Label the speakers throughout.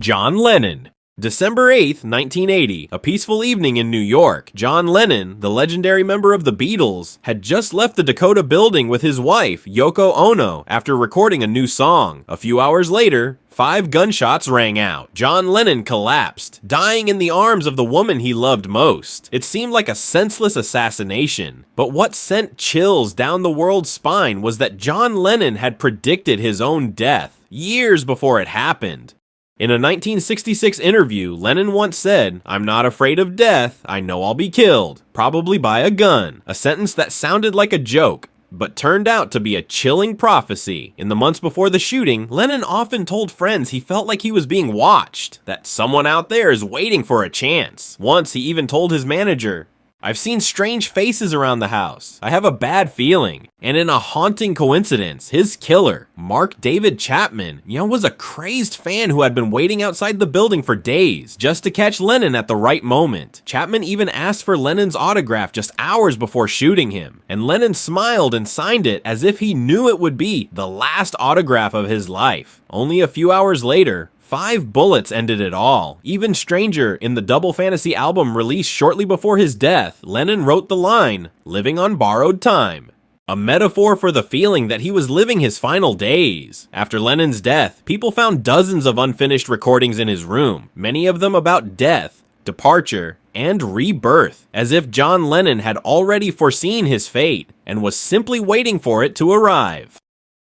Speaker 1: John Lennon. December 8th, 1980, a peaceful evening in New York. John Lennon, the legendary member of the Beatles, had just left the Dakota building with his wife, Yoko Ono, after recording a new song. A few hours later, 5 gunshots rang out. John Lennon collapsed, dying in the arms of the woman he loved most. It seemed like a senseless assassination. But what sent chills down the world's spine was that John Lennon had predicted his own death years before it happened. In a 1966 interview, Lennon once said, "I'm not afraid of death, I know I'll be killed, probably by a gun," a sentence that sounded like a joke, but turned out to be a chilling prophecy. In the months before the shooting, Lennon often told friends he felt like he was being watched, that someone out there is waiting for a chance. Once he even told his manager, "I've seen strange faces around the house. I have a bad feeling." And in a haunting coincidence, his killer, Mark David Chapman, was a crazed fan who had been waiting outside the building for days just to catch Lennon at the right moment. Chapman even asked for Lennon's autograph just hours before shooting him, and Lennon smiled and signed it as if he knew it would be the last autograph of his life. Only a few hours later, 5 bullets ended it all. Even stranger, in the Double Fantasy album released shortly before his death, Lennon wrote the line, "Living on borrowed time," a metaphor for the feeling that he was living his final days. After Lennon's death, people found dozens of unfinished recordings in his room, many of them about death, departure, and rebirth, as if John Lennon had already foreseen his fate and was simply waiting for it to arrive.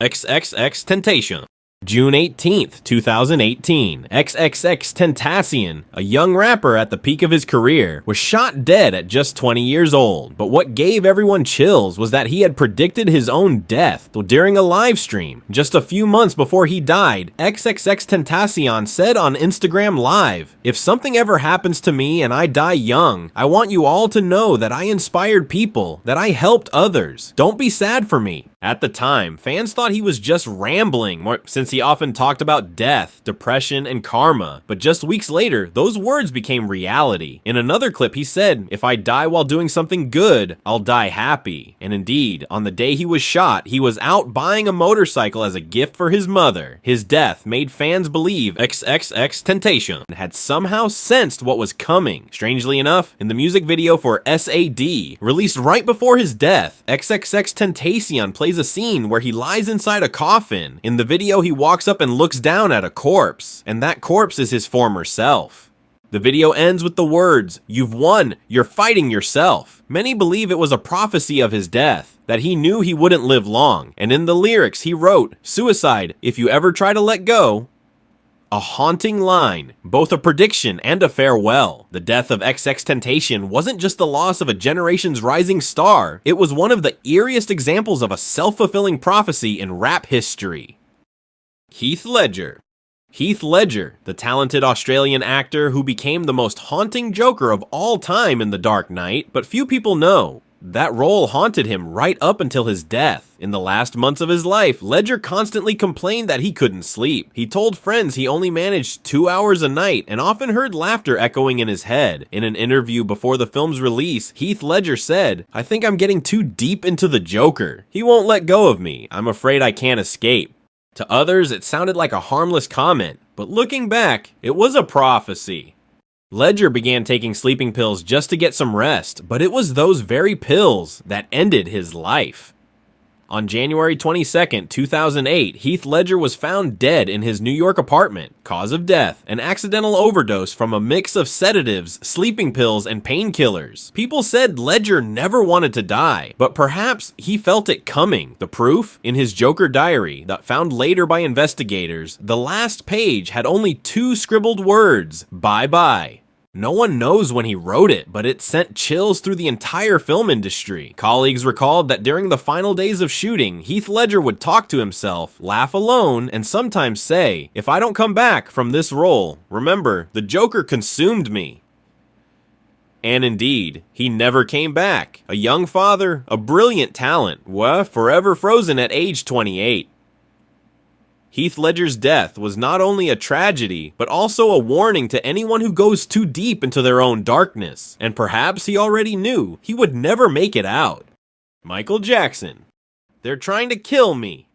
Speaker 1: XXXTentacion. June 18th, 2018, XXXTentacion, a young rapper at the peak of his career, was shot dead at just 20 years old. But what gave everyone chills was that he had predicted his own death during a live stream. Just a few months before he died, XXXTentacion said on Instagram Live, "If something ever happens to me and I die young, I want you all to know that I inspired people, that I helped others. Don't be sad for me." At the time, fans thought he was just rambling, since he often talked about death, depression, and karma. But just weeks later, those words became reality. In another clip, he said, "If I die while doing something good, I'll die happy." And indeed, on the day he was shot, he was out buying a motorcycle as a gift for his mother. His death made fans believe XXXTentacion had somehow sensed what was coming. Strangely enough, in the music video for SAD, released right before his death, XXXTentacion plays a scene where he lies inside a coffin. In the video, he walks up and looks down at a corpse, and that corpse is his former self. The video ends with the words, "You've won, you're fighting yourself." Many believe it was a prophecy of his death, that he knew he wouldn't live long, and in the lyrics he wrote, "Suicide, if you ever try to let go." A haunting line, both a prediction and a farewell. The death of XXXTentacion wasn't just the loss of a generation's rising star, it was one of the eeriest examples of a self-fulfilling prophecy in rap history. Heath Ledger. Heath Ledger, the talented Australian actor who became the most haunting Joker of all time in The Dark Knight, but few people know. That role haunted him right up until his death. In the last months of his life, Ledger constantly complained that he couldn't sleep. He told friends he only managed 2 hours a night and often heard laughter echoing in his head. In an interview before the film's release, Heath Ledger said, "I think I'm getting too deep into the Joker. He won't let go of me. I'm afraid I can't escape." To others, it sounded like a harmless comment, but looking back, it was a prophecy. Ledger began taking sleeping pills just to get some rest, but it was those very pills that ended his life. On January 22nd, 2008, Heath Ledger was found dead in his New York apartment. Cause of death, an accidental overdose from a mix of sedatives, sleeping pills, and painkillers. People said Ledger never wanted to die, but perhaps he felt it coming. The proof? In his Joker diary, that found later by investigators, the last page had only 2 scribbled words, "Bye-bye." No one knows when he wrote it, but it sent chills through the entire film industry. Colleagues recalled that during the final days of shooting, Heath Ledger would talk to himself, laugh alone, and sometimes say, "If I don't come back from this role, remember, the Joker consumed me." And indeed, he never came back. A young father, a brilliant talent, forever frozen at age 28. Heath Ledger's death was not only a tragedy, but also a warning to anyone who goes too deep into their own darkness. And perhaps he already knew he would never make it out. Michael Jackson. "They're trying to kill me,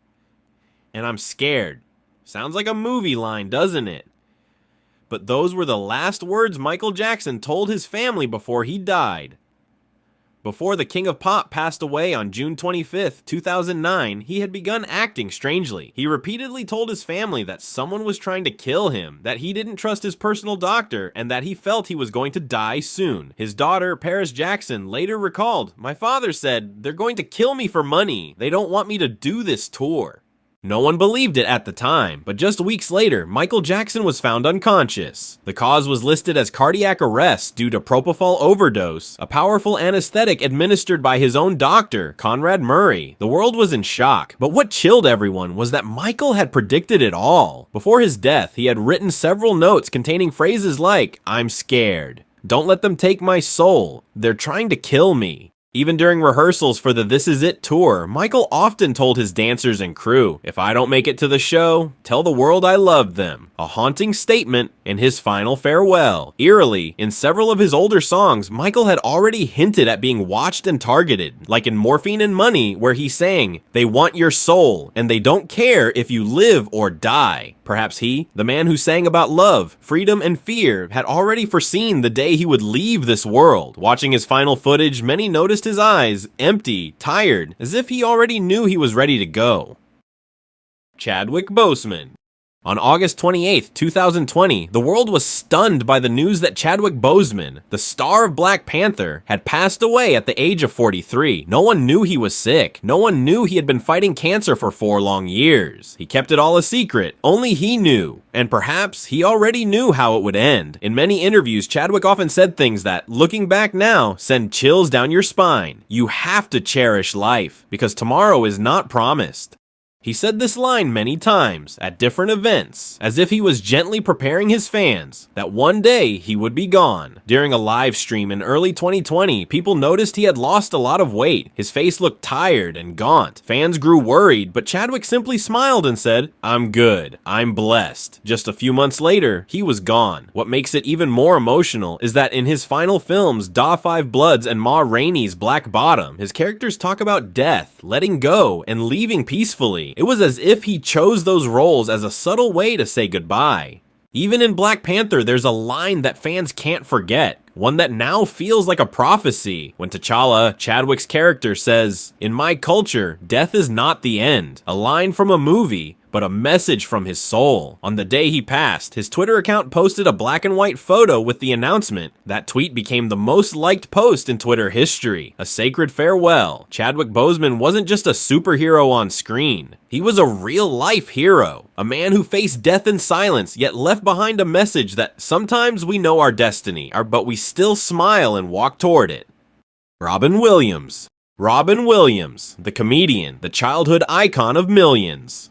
Speaker 1: and I'm scared." Sounds like a movie line, doesn't it? but those were the last words Michael Jackson told his family before he died. Before the King of Pop passed away on June 25th, 2009, he had begun acting strangely. He repeatedly told his family that someone was trying to kill him, that he didn't trust his personal doctor, and that he felt he was going to die soon. His daughter, Paris Jackson, later recalled, "My father said, 'They're going to kill me for money. They don't want me to do this tour.'" No one believed it at the time, but just weeks later, Michael Jackson was found unconscious. The cause was listed as cardiac arrest due to propofol overdose, a powerful anesthetic administered by his own doctor, Conrad Murray. The world was in shock, but what chilled everyone was that Michael had predicted it all. Before his death, he had written several notes containing phrases like, "I'm scared," "Don't let them take my soul," "They're trying to kill me." Even during rehearsals for the This Is It tour, Michael often told his dancers and crew, "If I don't make it to the show, tell the world I love them." A haunting statement in his final farewell. Eerily, in several of his older songs, Michael had already hinted at being watched and targeted, like in Morphine and Money, where he sang, "They want your soul, and they don't care if you live or die." Perhaps he, the man who sang about love, freedom, and fear, had already foreseen the day he would leave this world. Watching his final footage, many noticed his eyes, empty, tired, as if he already knew he was ready to go. Chadwick Boseman. On August 28, 2020, the world was stunned by the news that Chadwick Boseman, the star of Black Panther, had passed away at the age of 43. No one knew he was sick. No one knew he had been fighting cancer for 4 long years. He kept it all a secret. Only he knew. And perhaps he already knew how it would end. In many interviews, Chadwick often said things that, looking back now, send chills down your spine. You have to cherish life, because tomorrow is not promised. He said this line many times, at different events, as if he was gently preparing his fans that one day he would be gone. During a live stream in early 2020, people noticed he had lost a lot of weight. His face looked tired and gaunt. Fans grew worried, but Chadwick simply smiled and said, "I'm good. I'm blessed." Just a few months later, he was gone. What makes it even more emotional is that in his final films, Da 5 Bloods and Ma Rainey's Black Bottom, his characters talk about death, letting go, and leaving peacefully. It was as if he chose those roles as a subtle way to say goodbye. Even in Black Panther, there's a line that fans can't forget, one that now feels like a prophecy, when T'Challa, Chadwick's character, says, "In my culture, death is not the end." A line from a movie, but a message from his soul. On the day he passed, his Twitter account posted a black and white photo with the announcement. That tweet became the most liked post in Twitter history. A sacred farewell. Chadwick Boseman wasn't just a superhero on screen. He was a real-life hero. A man who faced death in silence, yet left behind a message that sometimes we know our destiny, but we still smile and walk toward it. Robin Williams. Robin Williams, the comedian, the childhood icon of millions.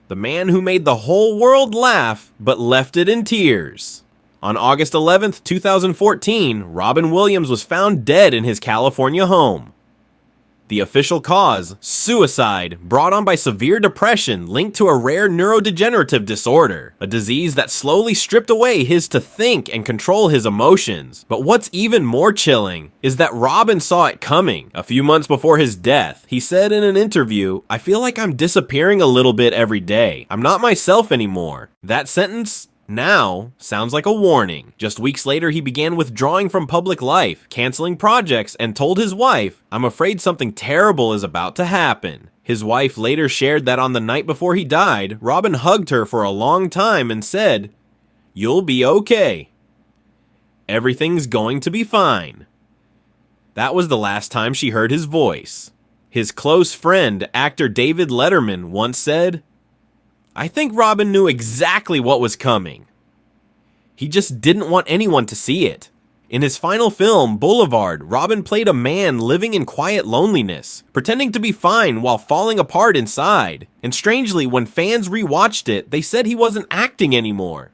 Speaker 1: The man who made the whole world laugh, but left it in tears. On August 11th, 2014, Robin Williams was found dead in his California home. The official cause, suicide, brought on by severe depression linked to a rare neurodegenerative disorder, a disease that slowly stripped away his to think and control his emotions. But what's even more chilling is that Robin saw it coming. A few months before his death, he said in an interview, "I feel like I'm disappearing a little bit every day. I'm not myself anymore." That sentence now sounds like a warning. Just weeks later, he began withdrawing from public life, canceling projects, and told his wife, "I'm afraid something terrible is about to happen." His wife later shared that on the night before he died, Robin hugged her for a long time and said, "You'll be okay. Everything's going to be fine." That was the last time she heard his voice. His close friend, actor David Letterman, once said, "I think Robin knew exactly what was coming. He just didn't want anyone to see it." In his final film, Boulevard, Robin played a man living in quiet loneliness, pretending to be fine while falling apart inside. And strangely, when fans rewatched it, they said he wasn't acting anymore.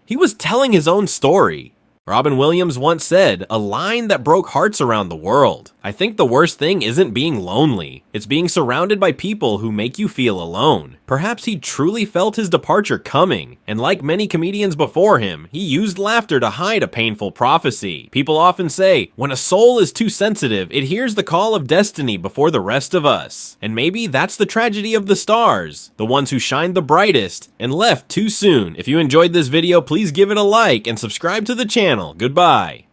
Speaker 1: He was telling his own story. Robin Williams once said, a line that broke hearts around the world. I think the worst thing isn't being lonely. It's being surrounded by people who make you feel alone. Perhaps he truly felt his departure coming, and like many comedians before him, he used laughter to hide a painful prophecy. People often say, when a soul is too sensitive, it hears the call of destiny before the rest of us. And maybe that's the tragedy of the stars, the ones who shined the brightest and left too soon. If you enjoyed this video, please give it a like and subscribe to the channel. Goodbye.